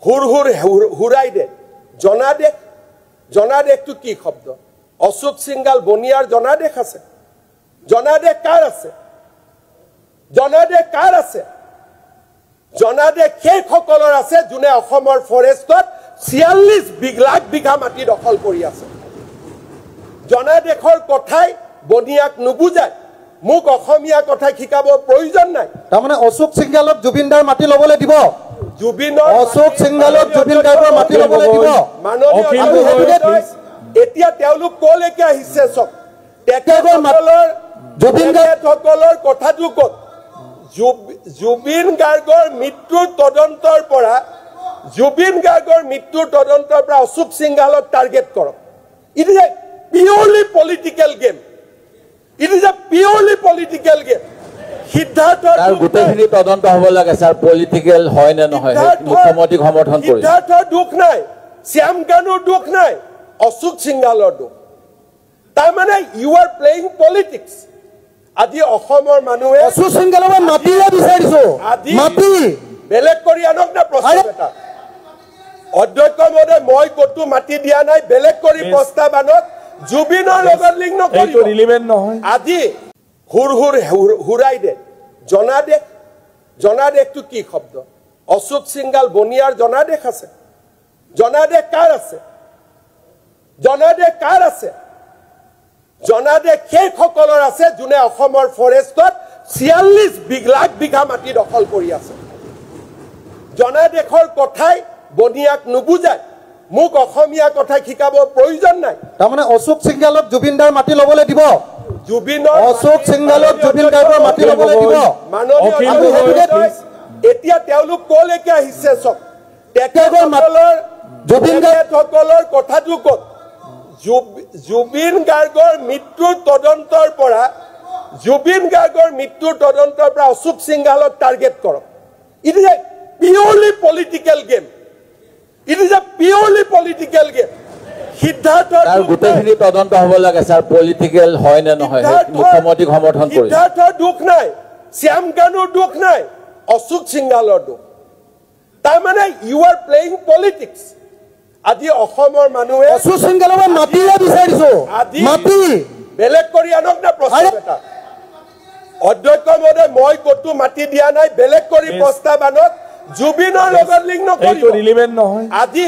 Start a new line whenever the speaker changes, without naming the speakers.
হুৰ হুৰ হুৰাই দে জনাদেশটো কি শব্দ অশোক সিংগাল বনিয়াৰ জনাদেশ আছে জনাদেশ কাৰ আছে জনাদেশ সেই সকলৰ আছে যোনে অসমৰ ফৰেষ্টত 46 লাখ বিঘা মাটি দখল কৰি আছে জনাদেশৰ কথাই বনিয়াক নুবুজায় মোক অসমীয়া কথা শিকাব প্ৰয়োজন নাই
তাৰমানে অশোক সিংগালক জুবিনদাৰ মাটি ল'বলৈ দিব অশোক সিংগালক জুবিন গাৰ্গৰ মাটি ল'বলৈ দিব
এতিয়া তেওঁলোক কলৈকে আহিছে চব জুবিন গাৰ্গৰ কথাটো ক'ত জুবিন গাৰ্গৰ মৃত্যুৰ তদন্তৰ পৰা অশোক সিংগালক টাৰ্গেট কৰক it is a purely political game Siddharth
গোটেইখিনি তদন্ত হ'ব লাগে স্যাৰ পলিটিকেল হয় নে নহয় মুখ্যমন্ত্ৰীক সমৰ্থন কৰি
সিদ্ধাৰ্থৰ দুখ নাই শ্যাম গানুৰ দুখ নাই অশোক সিংগালৰ দুখ তাৰমানে ইউ আৰ প্লেইং পলিটিক্স আজি অসমৰ মানুহে
অশোক সিংগালক মাটিয়ে বিচাৰিছো মাটি
বেলেগ কৰি আনক না প্ৰস্তাৱ এটা অধ্যক্ষ মহোদয় মই কতো মাটি দিয়া নাই বেলেগ কৰি প্ৰস্তাৱ আনক জুবিনৰ লগত লিংক নকৰিব
ৰিলেভেন্ট নহয়
আজি হুৰ হুৰ হুৰাই দে জনাদেশটো কি শব্দ অশোক সিংগাল বনিয়াৰ জনাদেশ আছে জনাদেশ কাৰ আছে জনাদেশ সেই সকলৰ আছে যোনে অসমৰ ফৰেষ্টত 46 লাখ বিঘা মাটি দখল কৰি আছে জনাদেশৰ কথাই বনিয়াক নুবুজায় মোক অসমীয়া কথা শিকাব প্ৰয়োজন নাই
তাৰমানে অশোক সিংগালক জুবিনদাৰ মাটি ল'বলৈ দিব অশোক সিংগালক জুবিন গাৰ্গৰ মাটি ল'বলৈ দিব
এতিয়া তেওঁলোক কলৈকে আহিছে চব সকলৰ কথাটো ক'ত জুবিন গাৰ্গৰ মৃত্যুৰ তদন্তৰ পৰা অশোক সিংগালক টাৰ্গেট কৰক it is a purely political game Siddharth
গোটেইখিনি তদন্ত হ'ব লাগে স্যাৰ পলিটিকেল হয় নে নহয় মুখ্যমন্ত্ৰীক সমৰ্থন কৰি
সিদ্ধাৰ্থৰ দুখ নাই শ্যাম গানুৰ দুখ নাই অশোক সিংগালৰ দুখ তাৰমানে ইউ আৰ প্লেইং পলিটিক্স আজি অসমৰ মানুহে
অশোক সিংগালক মাটিয়ে বিচাৰিছো মাটি
বেলেগ কৰি আনক না প্ৰস্তাৱ এটা অধ্যক্ষ মহোদয় মই কতো মাটি দিয়া নাই বেলেগ কৰি প্ৰস্তাৱ আনক জুবিনৰ লগত লিংক নকৰিব
ৰিলেভেন্ট নহয়
আজি